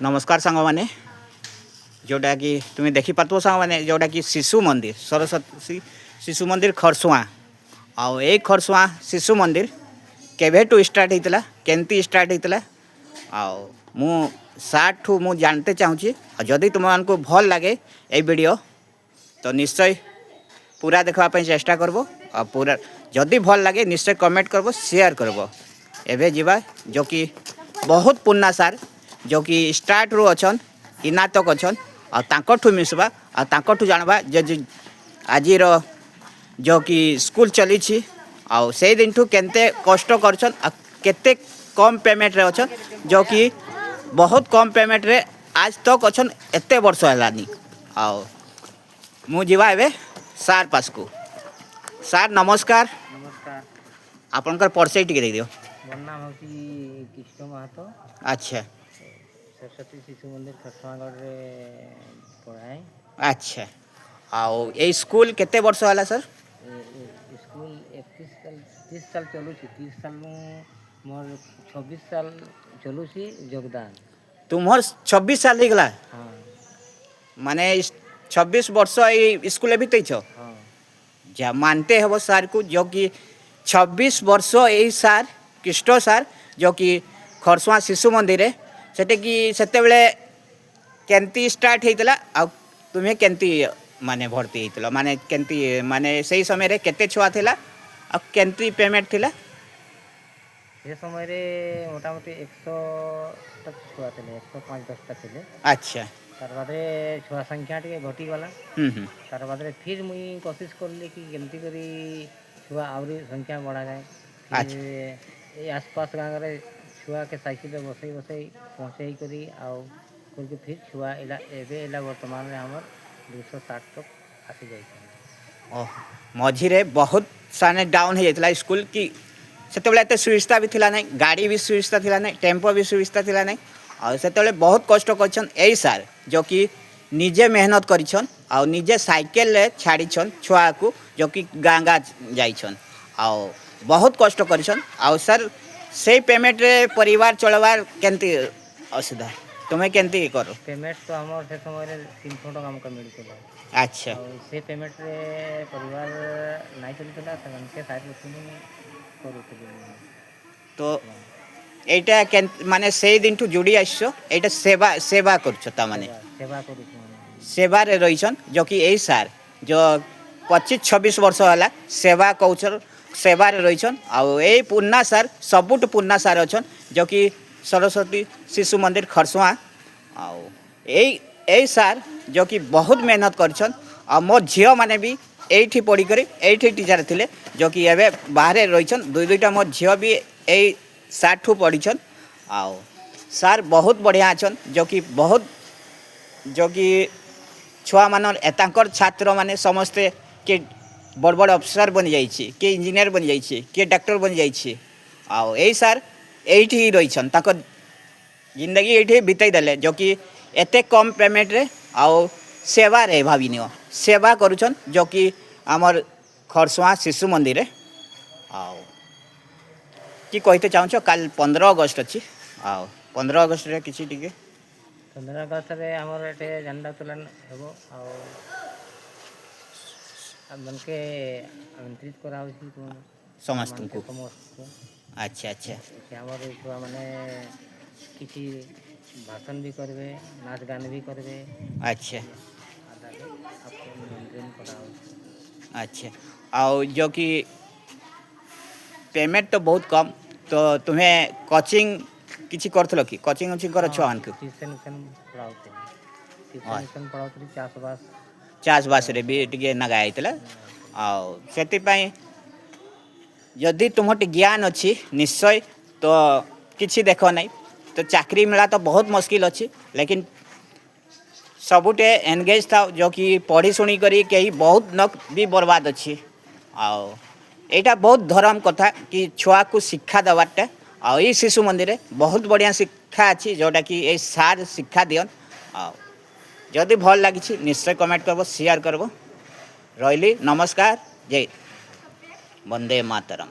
नमस्कार सांग मैंने जोटा कि तुम्हें देखी पार्थ सांग मैंने जोटा कि शिशु मंदिर सरस्वती शिशु मंदिर खरसुआ आउ ए खरसुआ शिशु मंदिर केभेटू स्टार्ट होता केमती स्टार्ट होता आउ मु सार ठू मु जानते चाहूँगी जदि तुमको भल लगे ये वीडियो तो निश्चय पूरा देखापी चेष्टा करब और पूरा जदि भल लगे निश्चय कमेंट करब शेयर करब एवं जीवा जो कि बहुत पुराना सार जो कि स्टार्ट रू अच्छा इना तक अच्छा और तांकठू मिसवा और तांकठू जानवा जे आज जो कि स्कूल चली आउ से दिन ठू केते कष्ट करछन केते कम पेमेंट रे अच्छा जो कि बहुत कम पेमेंट रे आज तक अच्छा एते वर्ष है आउ मु जीवा एबे सार पास को सार नमस्कार नमस्कार आपनकर परिचय टिके दे दियो मोर नाम होची कृष्ण महतो अच्छा सरस्वती शिशु मंदिर खरसुआगढ़ रे पढ़ाए अच्छा आओ ए स्कूल केते वर्ष होला सर स्कूल 31 साल 30 साल चलू 30 साल मोर 26 साल चलू योगदान तुम्हार 26 साल हो गला हाँ माने 26 वर्ष ए स्कूल भी तई छ हाँ जा मानते हो सर को जो कि 26 वर्ष ए सार कृष्ण सार जो कि खरसुआ शिशु मंदिर है सेटे कि सेते बेले केंती स्टार्ट हेतला आ तुम्हें केंती माने भर्ती हेतला माने केंती माने सही समय रे केते छुआ थिला आ केंती पेमेंट थिला से समय रे मोटामोटी 100 तक छुआ थे 105 10 तक थे अच्छा तार बाद छुआ संख्या टे घटी गला तार बाद फिर मुई कोशिश करली कि केमती करी छुआ आवरी संख्या बढ़ा जाए फिर आसपास गाँव रे छुआ के साइकिल बसई बसई पहुँचे करी आउ करके फिर छुआ एला एबे एला वर्तमान में हमर 260 तक आसी जाए ओह मझिरे बहुत साने डाउन हो जाता स्कूल की सेते बेले एते सुविधा भी थिला नहीं गाड़ी भी सुविधा थिला नहीं टेम्पो भी सुविधा थिला नहीं और सेते बेले बहुत कष्ट करछन एई सार जो कि निजे मेहनत करिछन और निजे साइकिल ले छाड़ीछन छुआ को जो कि गाँगा जाइछन और बहुत कष्ट करिछन और सर से पेमेंट रे परिवार चलवार केंती असुविधा तुम्हें केंती करो पेमेंट तो हमर से समय रे 300 टका हमका मिलतला अच्छा और से पेमेंट रे परिवार नहीं चलतला तन के साइड में करूतली तो एटा केन माने से दिन ठू जुड़ी आइछो एटा सेवा सेवा करछो ता माने सेवा करू सेवा रे रहिछन जो कि एई सार जो 25-26 वर्ष होला सेवा कौशल सेवा रे रहिछन आ ए पुन्ना सार सबुट पुन्ना सार अछन जो कि सरस्वती शिशु मंदिर खरसुआ आ ए सार जो कि बहुत मेहनत करछन आ मो झियो माने भी एठी पढ़ी करी एठी टीचर थिले जो कि एबे बाहर रहिछन दुईटा मो झियो भी ए सार ठू पढ़ीछन आ सार बहुत बढ़िया अछन जो कि बहुत जो कि छुआ मान एतांकर छात्र माने समस्ते के बड़ बड़ अफसर बन जाइए के इंजीनियर बन जाइए के डॉक्टर बन जाइए आओ यही सार यही रहीछन ताकर जिंदगी ये बीतई देले जो कि एते कम पेमेंट रे आओ सेवा रे भाभी नियो सेवा करुछन जो कि आमर खरसुआ शिशु मंदिर रे आओ कि कहते चाहूँ काल 15 अगस्त अच्छी आओ 15 अगस्त रे किसी टिके 15 अगस्त रे हमर एटे झंडा तोलन हेबो आ मन के आमंत्रित करा होची तो समस्त तुमको अच्छा अच्छा कि हमर छुआ माने किछि भाषण भी करबे नाच गान भी करबे अच्छा आपको निमंत्रण करा होची अच्छा और जो कि पेमेंट तो बहुत कम तो तुम्हें कोचिंग किसी करथलो कि कोचिंग उचिंग कर छुआ को ट्यूशन पढ़ाउतली चाषबास रे भी टिके नगा आइतला आउ सेति पई यदि तुमटे ज्ञान अच्छी निश्चय तो किसी देख नहीं तो चाकरी मिला तो बहुत मुश्किल अच्छी लेकिन सबुटे एनगेज था जो कि पढ़ी शुणी करी कहीं बहुत नक भी बर्बाद अच्छी आओ यहाँ बहुत धर्म कथा कि छुआ को शिक्षा देवारटा आ शिशु मंदिर रे बहुत बढ़िया शिक्षा अच्छी जोटा कि ये सार शिक्षा दियन आओ जदि भल लगी निश्चय कमेंट करब शेयर करब रही नमस्कार जय वंदे मातरम।